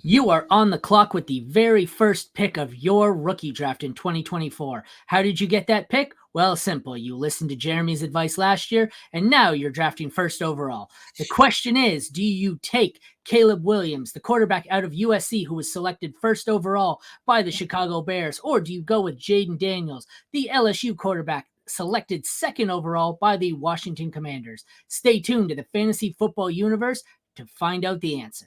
You are on the clock with the very first pick of your rookie draft in 2024. How did you get that pick? Well, simple. You listened to Jeremy's advice last year, and now you're drafting first overall. The question is, do you take Caleb Williams, the quarterback out of USC who was selected first overall by the Chicago Bears, or do you go with Jayden Daniels, the LSU quarterback selected second overall by the Washington Commanders? Stay tuned to the Fantasy Football Universe to find out the answer.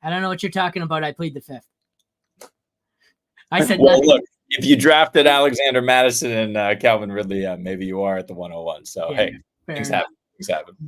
I don't know what you're talking about. I plead the fifth. I said well, nothing. Look, if you drafted Alexander Madison and Calvin Ridley, maybe you are at the 101. So, Yeah, hey, things happen.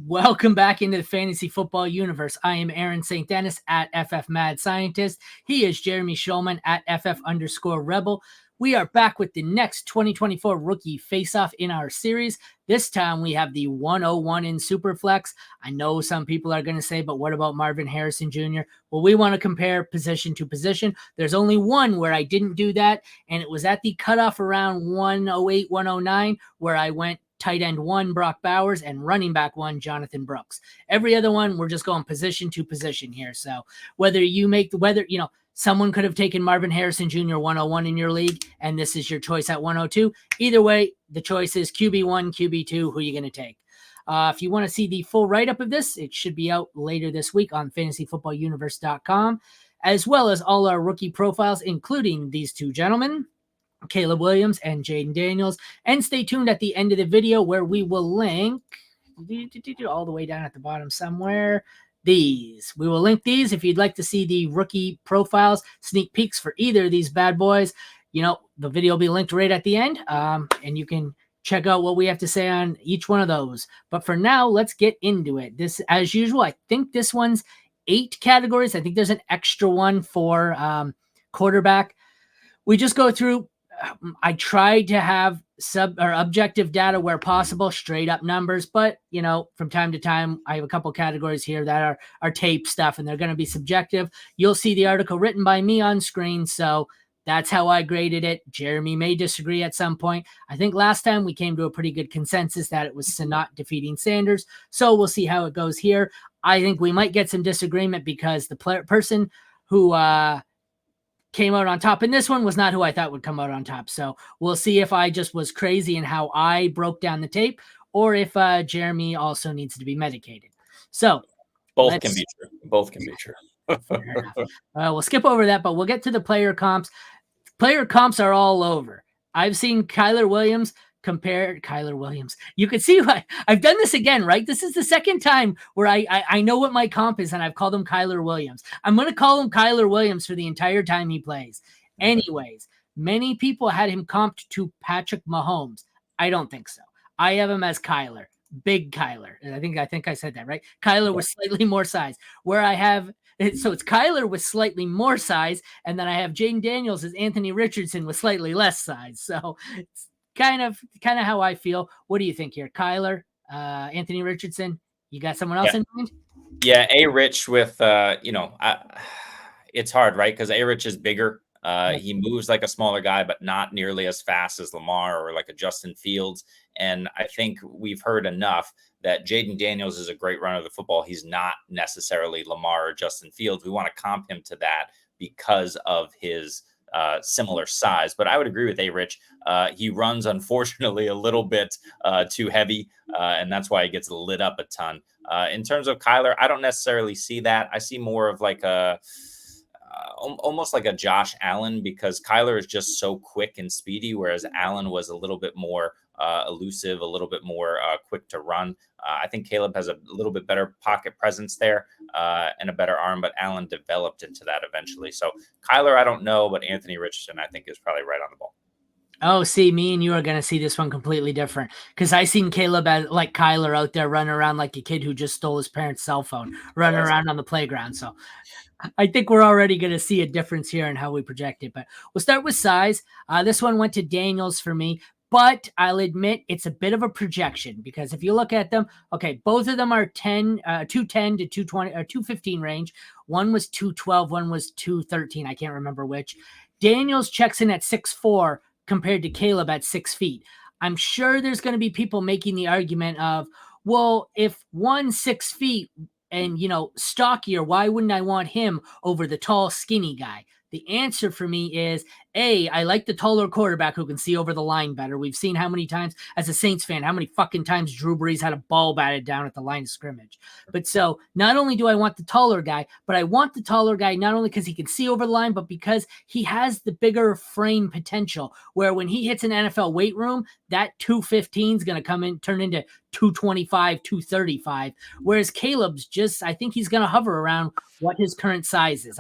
Welcome back into the Fantasy Football Universe. I am Aaron St. Dennis at FF Mad Scientist. He is Jeremy Schulman at FF_Rebel. We are back with the next 2024 Rookie Faceoff in our series. This time we have the 101 in Superflex. I know some people are going to say, but what about Marvin Harrison Jr.? Well, we want to compare position to position. There's only one where I didn't do that, and it was at the cutoff around 108, 109, where I went tight end 1, Brock Bowers, and running back 1, Jonathan Brooks. Every other one, we're just going position to position here. So whether someone could have taken Marvin Harrison Jr. 101 in your league, and this is your choice at 102. Either way, the choice is QB1, QB2. Who are you going to take? If you want to see the full write-up of this, it should be out later this week on fantasyfootballuniverse.com, as well as all our rookie profiles, including these two gentlemen, Caleb Williams and Jayden Daniels. And stay tuned at the end of the video where we will link all the way down at the bottom somewhere. We will link these if you'd like to see the rookie profiles, sneak peeks for either of these bad boys. The video will be linked right at the end, and you can check out what we have to say on each one of those. But for now, let's get into it. This, as usual, I think this one's 8 categories. I think there's an extra one for quarterback. We just go through. I tried to have objective data where possible, straight up numbers, but from time to time, I have a couple categories here that are tape stuff, and they're going to be subjective. You'll see the article written by me on screen, so that's how I graded it. Jeremy may disagree at some point. I think last time we came to a pretty good consensus that it was Sanat defeating Sanders, so we'll see how it goes here. I think we might get some disagreement because the person who came out on top in this one was not who I thought would come out on top. So we'll see if I just was crazy in how I broke down the tape, or if Jeremy also needs to be medicated. So both can be true. Both can be true. We'll skip over that, but we'll get to the player comps. Player comps are all over. I've seen Kyler Williams. You could see why I've done this again, right? This is the second time where I know what my comp is, and I've called him Kyler Williams. I'm going to call him Kyler Williams for the entire time he plays. Anyways, many people had him comped to Patrick Mahomes. I don't think so. I have him as Kyler, big Kyler. And I think I said that, right? Kyler with slightly more size. So it's Kyler with slightly more size, and then I have Jayden Daniels as Anthony Richardson with slightly less size. So it's kind of how I feel. What do you think here? Kyler, Anthony Richardson, you got someone else in mind? Yeah, A-Rich with, it's hard, right? Because A-Rich is bigger. He moves like a smaller guy, but not nearly as fast as Lamar or like a Justin Fields. And I think we've heard enough that Jayden Daniels is a great runner of the football. He's not necessarily Lamar or Justin Fields. We want to comp him to that because of his similar size, but I would agree with A-Rich. He runs, unfortunately, a little bit too heavy, and that's why he gets lit up a ton. In terms of Kyler, I don't necessarily see that. I see more of like almost like a Josh Allen, because Kyler is just so quick and speedy, whereas Allen was a little bit more elusive, a little bit more quick to run. I think Caleb has a little bit better pocket presence there and a better arm, but Allen developed into that eventually. So Kyler, I don't know, but Anthony Richardson, I think, is probably right on the ball. Oh, see, me and you are going to see this one completely different, because I seen Caleb as like Kyler out there running around like a kid who just stole his parents' cell phone, running around on the playground. So I think we're already going to see a difference here in how we project it, but we'll start with size. This one went to Daniels for me. But I'll admit it's a bit of a projection because if you look at them, okay, both of them are 210 to 220 or 215 range. One was 212, one was 213. I can't remember which. Daniels checks in at 6'4" compared to Caleb at 6 feet. I'm sure there's going to be people making the argument of, well, if one's 6 feet and, stockier, why wouldn't I want him over the tall, skinny guy? The answer for me is, I like the taller quarterback who can see over the line better. We've seen how many times, as a Saints fan, how many fucking times Drew Brees had a ball batted down at the line of scrimmage. But so not only do I want the taller guy, but I want the taller guy not only because he can see over the line, but because he has the bigger frame potential, where when he hits an NFL weight room, that 215 is going to turn into 225, 235. Whereas Caleb's I think he's going to hover around what his current size is.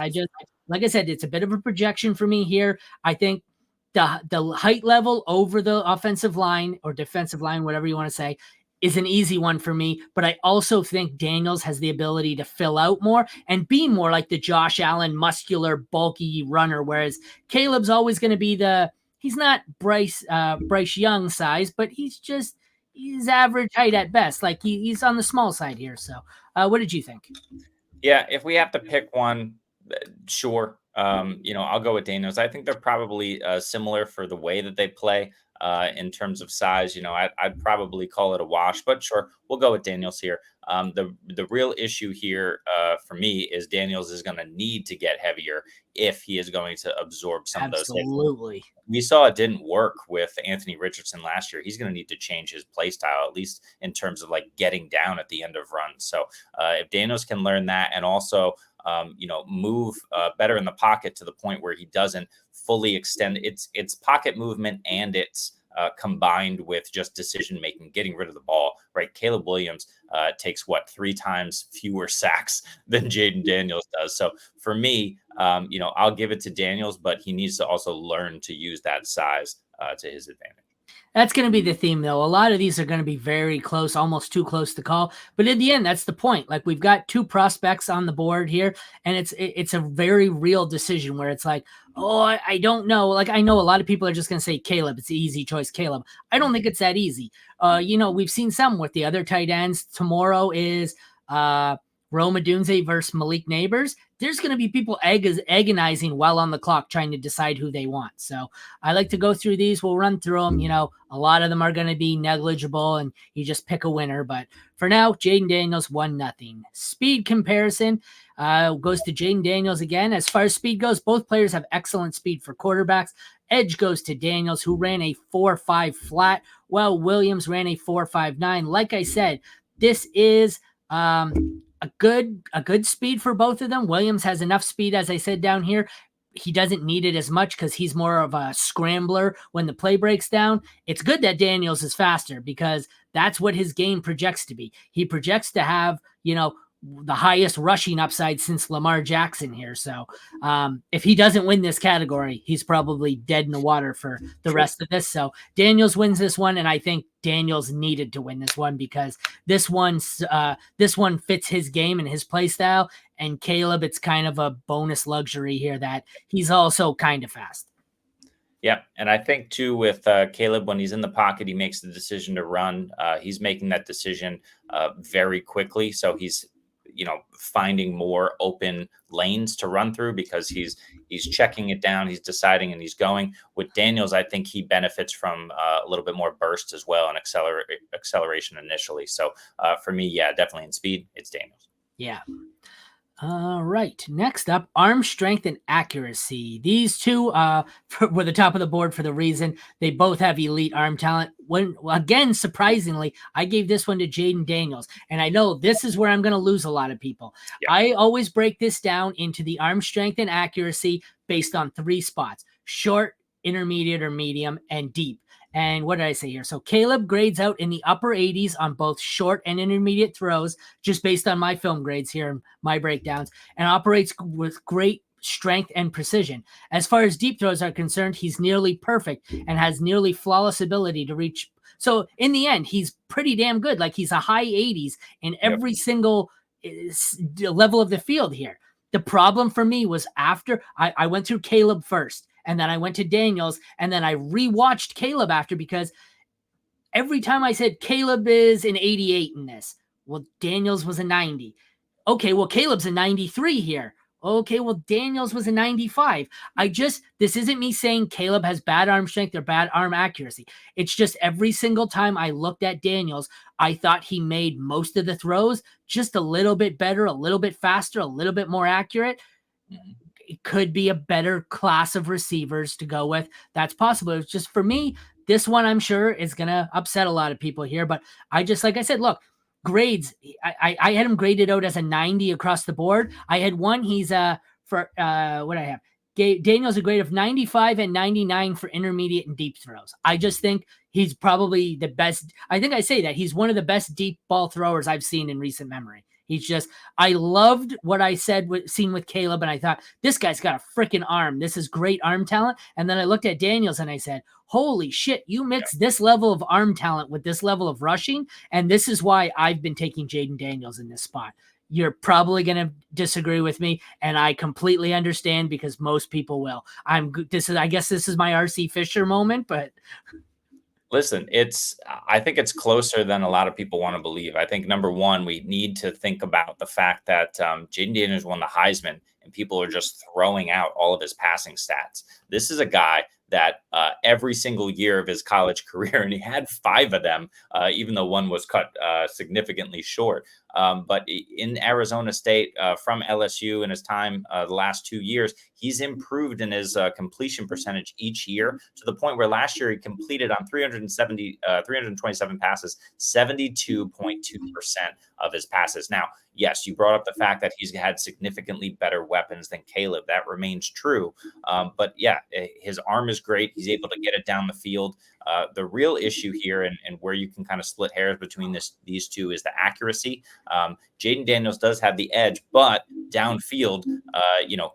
Like I said, it's a bit of a projection for me here. I think the height level over the offensive line or defensive line, whatever you want to say, is an easy one for me. But I also think Daniels has the ability to fill out more and be more like the Josh Allen, muscular, bulky runner, whereas Caleb's always going to be he's not Bryce Young size, but he's average height at best. Like he's on the small side here. So what did you think? Yeah, if we have to pick one, sure. I'll go with Daniels. I think they're probably similar for the way that they play in terms of size. I'd probably call it a wash, but sure, we'll go with Daniels here. The real issue here for me is Daniels is going to need to get heavier if he is going to absorb some of those hits. Absolutely. We saw it didn't work with Anthony Richardson last year. He's going to need to change his play style, at least in terms of like getting down at the end of runs. So if Daniels can learn that and also move better in the pocket to the point where he doesn't fully extend its pocket movement and its combined with just decision making, getting rid of the ball, right? Caleb Williams takes 3 times fewer sacks than Jayden Daniels does. So for me, I'll give it to Daniels, but he needs to also learn to use that size to his advantage. That's going to be the theme, though. A lot of these are going to be very close, almost too close to call. But in the end, that's the point. Like, we've got 2 prospects on the board here, and it's a very real decision where it's like, I don't know. Like, I know a lot of people are just going to say Caleb. It's the easy choice, Caleb. I don't think it's that easy. We've seen some with the other tight ends. Tomorrow is Rome Odunze versus Malik Neighbors. There's going to be people agonizing while on the clock trying to decide who they want. So I like to go through these. We'll run through them. A lot of them are going to be negligible and you just pick a winner. But for now, Jayden Daniels 1-0. Speed comparison goes to Jayden Daniels again. As far as speed goes, both players have excellent speed for quarterbacks. Edge goes to Daniels, who ran a 4.5 flat, while Williams ran a 4.59. Like I said, this is a good speed for both of them. Williams has enough speed, as I said down here. He doesn't need it as much because he's more of a scrambler when the play breaks down. It's good that Daniels is faster because that's what his game projects to be. He projects to have, the highest rushing upside since Lamar Jackson here. So if he doesn't win this category, he's probably dead in the water for the rest of this. So Daniels wins this one, and I think Daniels needed to win this one because this one fits his game and his play style. And Caleb, it's kind of a bonus luxury here that he's also kind of fast. Yeah, and I think too with Caleb, when he's in the pocket, he makes the decision to run. He's making that decision very quickly, so he's finding more open lanes to run through because he's checking it down, he's deciding, and he's going. With Daniels, I think he benefits from a little bit more burst as well and acceleration initially. So for me, yeah, definitely in speed, it's Daniels. Yeah. All right. Next up, arm strength and accuracy. These two were the top of the board for the reason they both have elite arm talent. Again, surprisingly, I gave this one to Jayden Daniels. And I know this is where I'm going to lose a lot of people. Yeah. I always break this down into the arm strength and accuracy based on 3 spots: short, intermediate or medium, and deep. And what did I say here? So Caleb grades out in the upper 80s on both short and intermediate throws, just based on my film grades here and my breakdowns, and operates with great strength and precision. As far as deep throws are concerned, he's nearly perfect and has nearly flawless ability to reach. So in the end, he's pretty damn good. Like, he's a high 80s in every single level of the field here. The problem for me was after I went through Caleb first, and then I went to Daniels, and then I rewatched Caleb after, because every time I said Caleb is an 88 in this, well, Daniels was a 90. Okay, well, Caleb's a 93 here. Okay, well, Daniels was a 95. This isn't me saying Caleb has bad arm strength or bad arm accuracy. It's just every single time I looked at Daniels, I thought he made most of the throws just a little bit better, a little bit faster, a little bit more accurate. It could be a better class of receivers to go with. That's possible. It's just for me, this one I'm sure is going to upset a lot of people here. But like I said, look, grades, I had him graded out as a 90 across the board. I had one, he's what I have. Daniel's a grade of 95 and 99 for intermediate and deep throws. I just think he's probably the best. I think I say that he's one of the best deep ball throwers I've seen in recent memory. I loved what I seen with Caleb, and I thought, this guy's got a freaking arm. This is great arm talent. And then I looked at Daniels and I said, holy shit, you mix this level of arm talent with this level of rushing. And this is why I've been taking Jayden Daniels in this spot. You're probably going to disagree with me, and I completely understand because most people will. I guess this is my RC Fisher moment, but listen, I think it's closer than a lot of people want to believe. I think number one, we need to think about the fact that Jayden Daniels won the Heisman, and people are just throwing out all of his passing stats. This is a guy that every single year of his college career, and he had 5 of them, even though one was cut significantly short. But in Arizona State, from LSU in his time the last 2 years, he's improved in his completion percentage each year to the point where last year he completed on 327 passes, 72.2% of his passes. Now, yes, you brought up the fact that he's had significantly better weapons than Caleb. That remains true. But yeah, his arm is great. He's able to get it down the field. The real issue here and where you can kind of split hairs between these two is the accuracy. Jayden Daniels does have the edge, but downfield,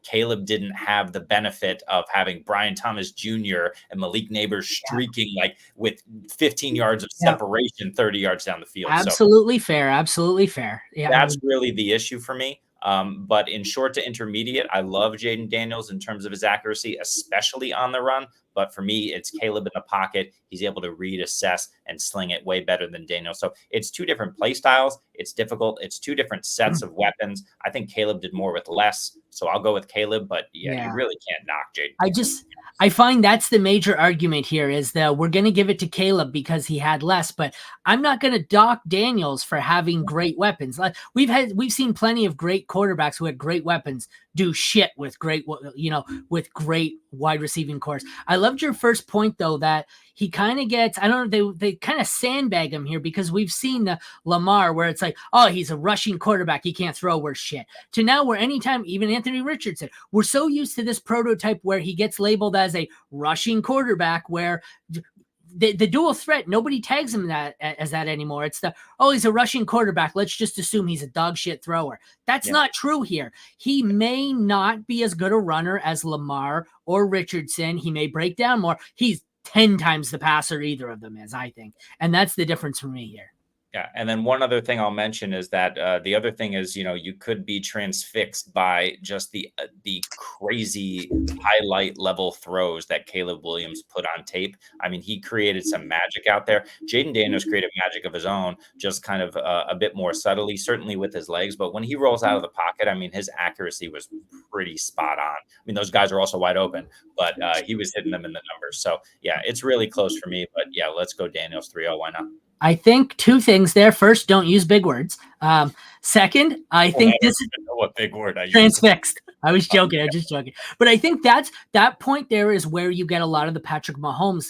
Caleb didn't have the benefit of having Brian Thomas Jr. and Malik Neighbors streaking like with 15 yards of separation, 30 yards down the field. Absolutely fair. Absolutely fair. Yeah, that's really the issue for me. But in short to intermediate, I love Jayden Daniels in terms of his accuracy, especially on the run. But for me, it's Caleb in the pocket. He's able to read, assess, and sling it way better than Daniels. So it's 2 different play styles. It's difficult. It's 2 different sets of weapons. I think Caleb did more with less. So I'll go with Caleb. But you really can't knock Jayden. I find that's the major argument here is that we're going to give it to Caleb because he had less, but I'm not going to dock Daniels for having great weapons. Like we've seen plenty of great quarterbacks who had great weapons do shit with great wide receiving cores. I loved your first point though, that he kind of gets, I don't know, they kind of sandbag him here because we've seen the Lamar where it's like, oh, he's a rushing quarterback. He can't throw worth shit. To now where anytime, even Anthony Richardson, we're so used to this prototype where he gets labeled as a rushing quarterback where the dual threat, nobody tags him as that anymore. It's he's a rushing quarterback. Let's just assume he's a dog shit thrower. That's not true here. He may not be as good a runner as Lamar or Richardson. He may break down more. He's 10 times the passer either of them is, I think. And that's the difference for me here. Yeah. And then one other thing I'll mention is that the other thing is, you could be transfixed by just the crazy highlight level throws that Caleb Williams put on tape. I mean, he created some magic out there. Jayden Daniels created magic of his own, just kind of a bit more subtly, certainly with his legs. But when he rolls out of the pocket, I mean, his accuracy was pretty spot on. I mean, those guys are also wide open, but he was hitting them in the numbers. So, yeah, it's really close for me. But, yeah, let's go Daniels 3-0. Why not? I think 2 things there. First, don't use big words. Second, I think this is what big word I use. Transfixed. I was joking. I was just joking. But I think that point there is where you get a lot of the Patrick Mahomes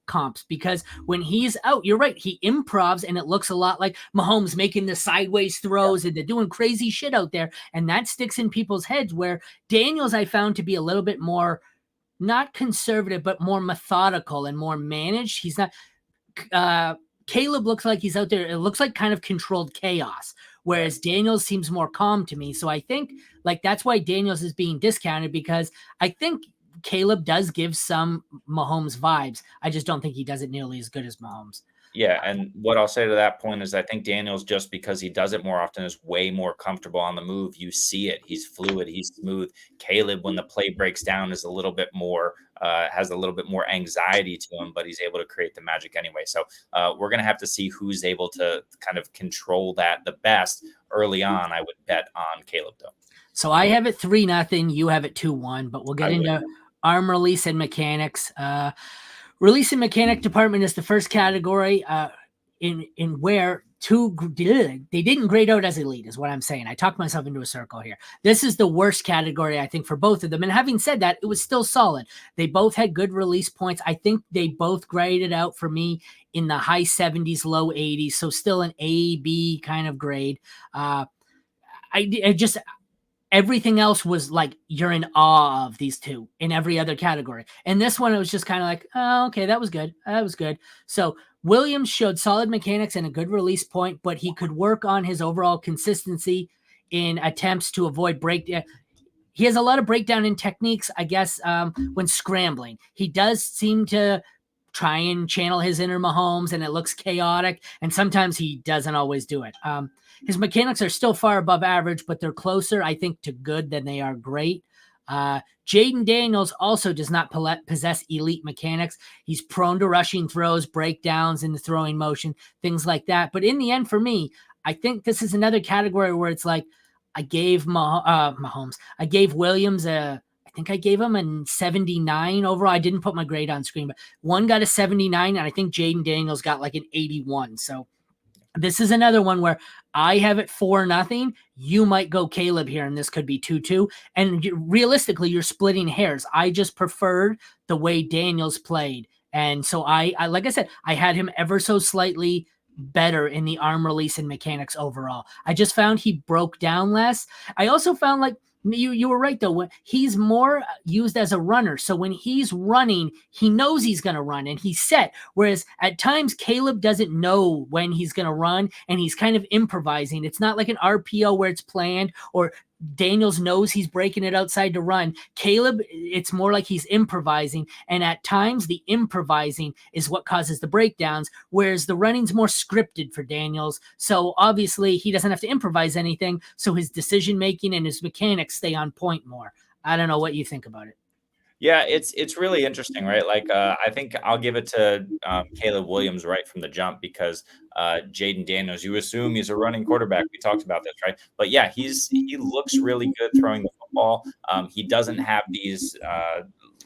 comps, because when he's out, you're right. He improvs and it looks a lot like Mahomes making the sideways throws and they're doing crazy shit out there. And that sticks in people's heads, where Daniels I found to be a little bit more, not conservative, but more methodical and more managed. He's not, Caleb looks like he's out there. It looks like kind of controlled chaos, whereas Daniels seems more calm to me. So I think like that's why Daniels is being discounted, because I think Caleb does give some Mahomes vibes. I just don't think he does it nearly as good as Mahomes. Yeah, and what I'll say to that point is I think Daniels, just because he does it more often, is way more comfortable on the move. You see it. He's fluid. He's smooth. Caleb, when the play breaks down, is a little bit more has a little bit more anxiety to him, but he's able to create the magic anyway. So we're going to have to see who's able to kind of control that the best early on. I would bet on Caleb, though. So I have it 3-0. You have it 2-1, but we'll get into arm release and mechanics. Release and mechanic department is the first category in where they didn't grade out as elite, is what I'm saying. I talked myself into a circle here. This is the worst category, I think, for both of them. And having said that, it was still solid. They both had good release points. I think they both graded out for me in the high 70s, low 80s. So still an A, B kind of grade. Everything else was like you're in awe of these two in every other category. And this one, it was just kind of like, oh, okay, that was good. That was good. So Williams showed solid mechanics and a good release point, but he could work on his overall consistency in attempts to avoid breakdown. He has a lot of breakdown in techniques, I guess, when scrambling. He does seem to try and channel his inner Mahomes, and it looks chaotic, and sometimes he doesn't always do it. His mechanics are still far above average, but they're closer, I think, to good than they are great. Jayden Daniels also does not possess elite mechanics. He's prone to rushing throws, breakdowns in the throwing motion, things like that. But in the end, for me, I think this is another category where it's like I gave Mahomes, I gave Williams I think I gave him a 79 overall. I didn't put my grade on screen, but one got a 79, and I think Jayden Daniels got like an 81. So this is another one where I have it 4-0. You might go Caleb here, and this could be 2-2. And realistically, you're splitting hairs. I just preferred the way Daniels played. And so I like I said, I had him ever so slightly better in the arm release and mechanics overall. I just found he broke down less. I also found like, you were right, though. He's more used as a runner. So when he's running, he knows he's going to run and he's set. Whereas at times, Caleb doesn't know when he's going to run and he's kind of improvising. It's not like an RPO where it's planned, or Daniels knows he's breaking it outside to run. Caleb, it's more like he's improvising. And at times, the improvising is what causes the breakdowns, whereas the running's more scripted for Daniels. So obviously, he doesn't have to improvise anything. So his decision-making and his mechanics stay on point more. I don't know what you think about it. Yeah, it's really interesting, right? Like, I think I'll give it to Caleb Williams right from the jump, because Jayden Daniels, you assume he's a running quarterback. We talked about this, right? But yeah, he looks really good throwing the football. He doesn't have these,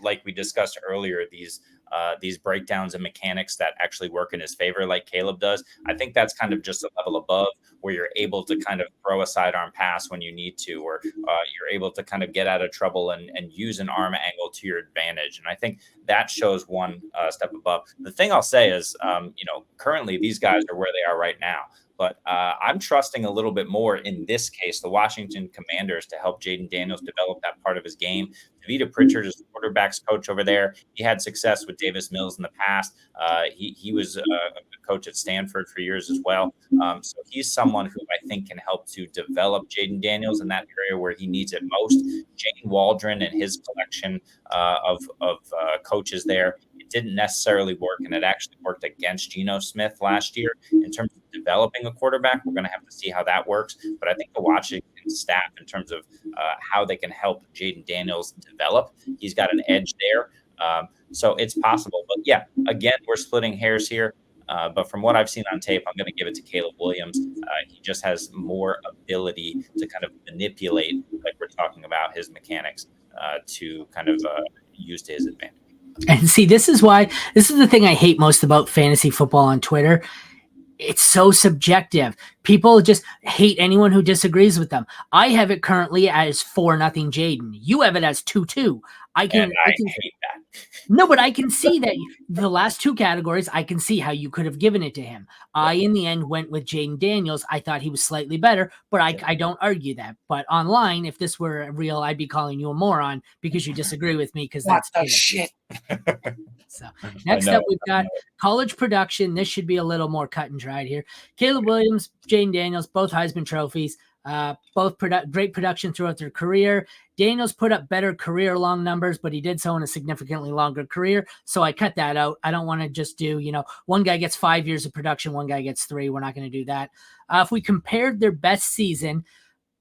like we discussed earlier, these breakdowns and mechanics that actually work in his favor like Caleb does. I think that's kind of just a level above, where you're able to kind of throw a sidearm pass when you need to, or you're able to kind of get out of trouble and use an arm angle to your advantage. And I think that shows one step above. The thing I'll say is, currently these guys are where they are right now. But I'm trusting a little bit more in this case, the Washington Commanders, to help Jayden Daniels develop that part of his game. Tavita Pritchard is the quarterback's coach over there. He had success with Davis Mills in the past. He was a coach at Stanford for years as well. So he's someone who I think can help to develop Jayden Daniels in that area where he needs it most. Jane Waldron and his collection of coaches there, it didn't necessarily work, and it actually worked against Geno Smith last year in terms of developing a quarterback. We're going to have to see how that works. But I think the Washington staff, in terms of how they can help Jayden Daniels develop, he's got an edge there. So it's possible. But yeah, again, we're splitting hairs here. But from what I've seen on tape, I'm going to give it to Caleb Williams. He just has more ability to kind of manipulate, like we're talking about, his mechanics to kind of use to his advantage. And see, this is the thing I hate most about fantasy football on Twitter. It's so subjective. People just hate anyone who disagrees with them. I have it currently as 4-0 Jayden. You have it as 2-2. I hate that. No, but I can see that the last two categories, I can see how you could have given it to him. I, in the end, went with Jayden Daniels. I thought he was slightly better, but I don't argue that. But online, if this were real, I'd be calling you a moron because you disagree with me, because that's shit. So next up, we've got college production. This should be a little more cut and dried here. Caleb Williams, Jayden Daniels, both Heisman trophies. Both great production throughout their career. Daniels put up better career long numbers, but he did so in a significantly longer career. So I cut that out. I don't want to just do, one guy gets 5 years of production, one guy gets 3. We're not going to do that. If we compared their best season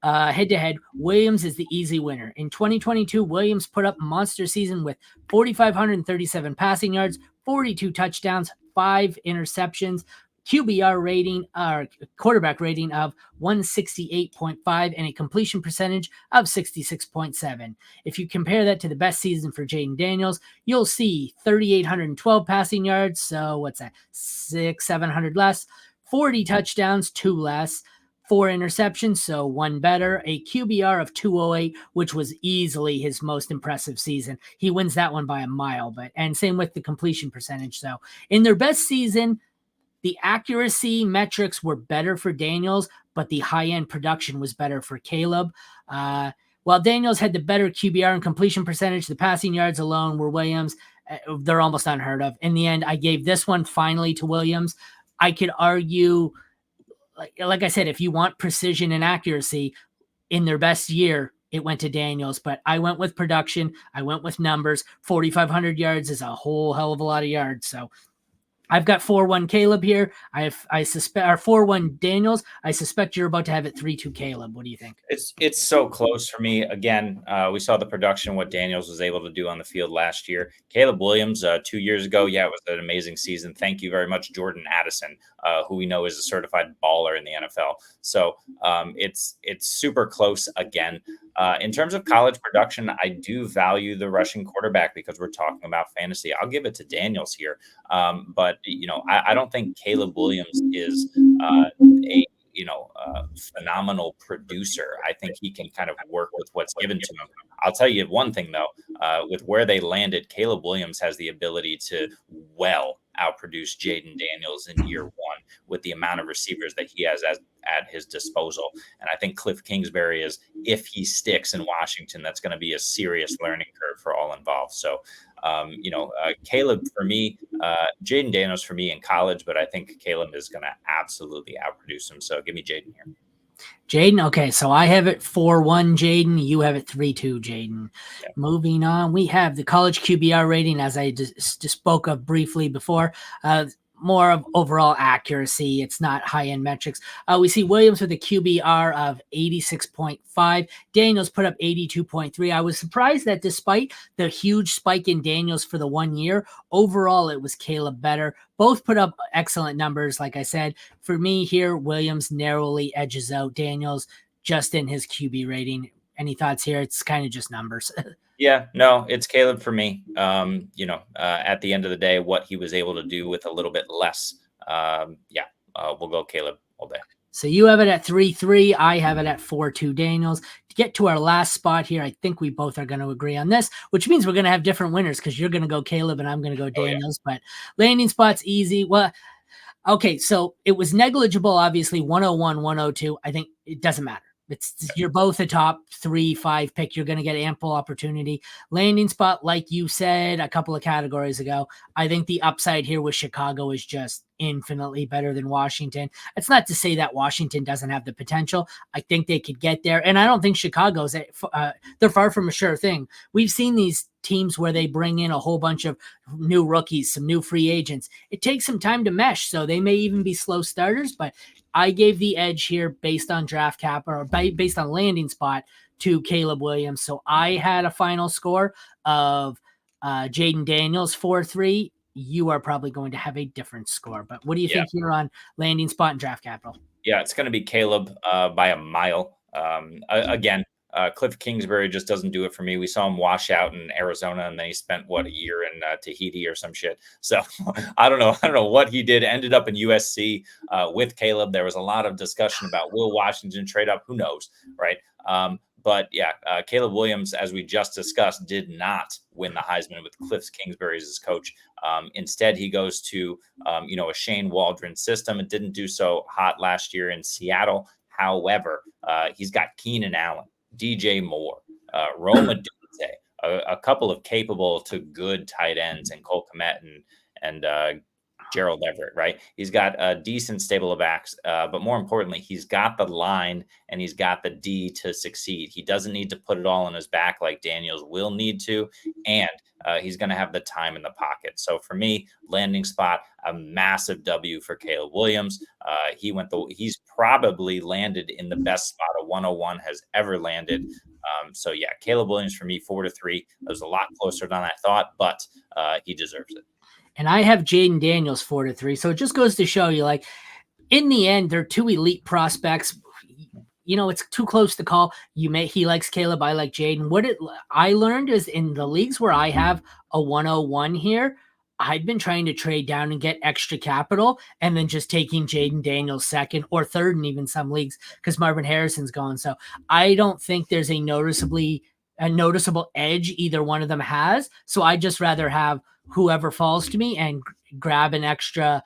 head to head, Williams is the easy winner. In 2022, Williams put up a monster season with 4,537 passing yards, 42 touchdowns, 5 interceptions, QBR rating, or quarterback rating of 168.5, and a completion percentage of 66.7. If you compare that to the best season for Jayden Daniels, you'll see 3,812 passing yards. So what's that? 700 less, 40 touchdowns, 2 less, 4 interceptions, so 1 better, a QBR of 208, which was easily his most impressive season. He wins that one by a mile, and same with the completion percentage. So in their best season, the accuracy metrics were better for Daniels, but the high-end production was better for Caleb. While Daniels had the better QBR and completion percentage, the passing yards alone were Williams. They're almost unheard of. In the end, I gave this one finally to Williams. I could argue, like I said, if you want precision and accuracy in their best year, it went to Daniels, but I went with production. I went with numbers. 4,500 yards is a whole hell of a lot of yards. So I've got 4-1 Caleb here. I suspect, or 4-1 Daniels. I suspect you're about to have it 3-2 Caleb. What do you think? It's so close for me. Again, we saw the production, what Daniels was able to do on the field last year. Caleb Williams, 2 years ago, it was an amazing season. Thank you very much, Jordan Addison, who we know is a certified baller in the NFL. So it's super close again. In terms of college production, I do value the rushing quarterback because we're talking about fantasy. I'll give it to Daniels here. But, I don't think Caleb Williams is a phenomenal producer. I think he can kind of work with what's given to him. I'll tell you one thing, though, with where they landed, Caleb Williams has the ability to outproduce Jayden Daniels in year 1 with the amount of receivers that he has at his disposal. And I think Cliff Kingsbury if he sticks in Washington, that's going to be a serious learning curve for all involved. So, Caleb for me, Jayden Daniels for me in college, but I think Caleb is going to absolutely outproduce him. So give me Jayden here. Jayden, okay, so I have it 4-1 Jayden. You have it 3-2 Jayden. Yeah. Moving on, we have the college QBR rating, as I just spoke of briefly before. More of overall accuracy. It's not high-end metrics. We see Williams with a QBR of 86.5. Daniels put up 82.3. I was surprised that despite the huge spike in Daniels for the 1 year, overall it was Caleb better. Both put up excellent numbers, like I said. For me here, Williams narrowly edges out Daniels just in his QB rating. Any thoughts here? It's kind of just numbers. Yeah, no, it's Caleb for me. At the end of the day, what he was able to do with a little bit less. We'll go Caleb all day. So you have it at 3-3. I have it at 4-2 Daniels. To get to our last spot here, I think we both are going to agree on this, which means we're going to have different winners because you're going to go Caleb and I'm going to go Daniels. But landing spot's easy. Well, okay, so it was negligible, obviously, 101, 102. I think it doesn't matter. You're both a top 3-5 pick. You're going to get ample opportunity. Landing spot, like you said a couple of categories ago, I think the upside here with Chicago is just infinitely better than Washington. It's not to say that Washington doesn't have the potential. I think they could get there. And I don't think Chicago's, they're far from a sure thing. We've seen these teams where they bring in a whole bunch of new rookies, some new free agents. It takes some time to mesh, so they may even be slow starters, but I gave the edge here based on draft cap or based on landing spot to Caleb Williams. So I had a final score of Jayden Daniels 4-3. You are probably going to have a different score, but what do you think here on landing spot and draft capital? Yeah, it's going to be Caleb by a mile. Again, Cliff Kingsbury just doesn't do it for me. We saw him wash out in Arizona, and then he spent a year in Tahiti or some shit. So I don't know what he did. Ended up in USC with Caleb. There was a lot of discussion about will Washington trade up? Who knows, right? But Caleb Williams, as we just discussed, did not win the Heisman with Cliff Kingsbury as his coach. Instead, he goes to a Shane Waldron system. It didn't do so hot last year in Seattle. However, he's got Keenan Allen, DJ Moore, Roma Dunze, a couple of capable to good tight ends, and Cole Kmet and Gerald Everett, right? He's got a decent stable of backs, but more importantly, he's got the line and he's got the D to succeed. He doesn't need to put it all on his back like Daniels will need to, and he's going to have the time in the pocket. So for me, landing spot, a massive W for Caleb Williams. He's probably landed in the best spot a 101 has ever landed. So yeah, Caleb Williams for me, 4-3. That was a lot closer than I thought, but he deserves it. And I have Jayden Daniels 4-3. So it just goes to show you, like, in the end, they're two elite prospects. It's too close to call. He likes Caleb, I like Jayden. What I learned is in the leagues where I have a 101 here, I've been trying to trade down and get extra capital and then just taking Jayden Daniels second or third in even some leagues because Marvin Harrison's gone. So I don't think there's a noticeable edge either one of them has. So I just rather have whoever falls to me and grab an extra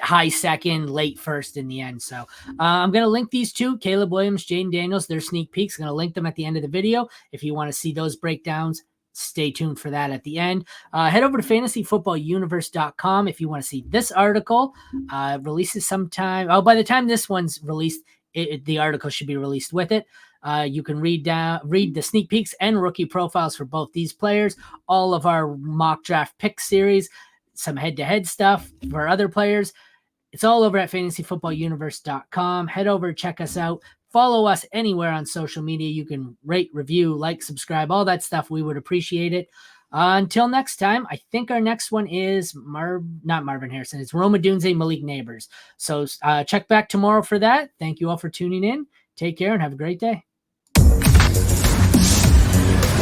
high second, late first in the end. So I'm going to link these two, Caleb Williams, Jayden Daniels, their sneak peeks. I'm going to link them at the end of the video. If you want to see those breakdowns, stay tuned for that at the end. Head over to fantasyfootballuniverse.com if you want to see this article. Releases sometime. By the time this one's released, the article should be released with it. You can read the sneak peeks and rookie profiles for both these players, all of our mock draft pick series, some head-to-head stuff for other players. It's all over at fantasyfootballuniverse.com. Head over, check us out. Follow us anywhere on social media. You can rate, review, like, subscribe, all that stuff. We would appreciate it. Until next time, I think our next one is not Marvin Harrison. It's Rome Odunze, Malik Neighbors. So check back tomorrow for that. Thank you all for tuning in. Take care and have a great day.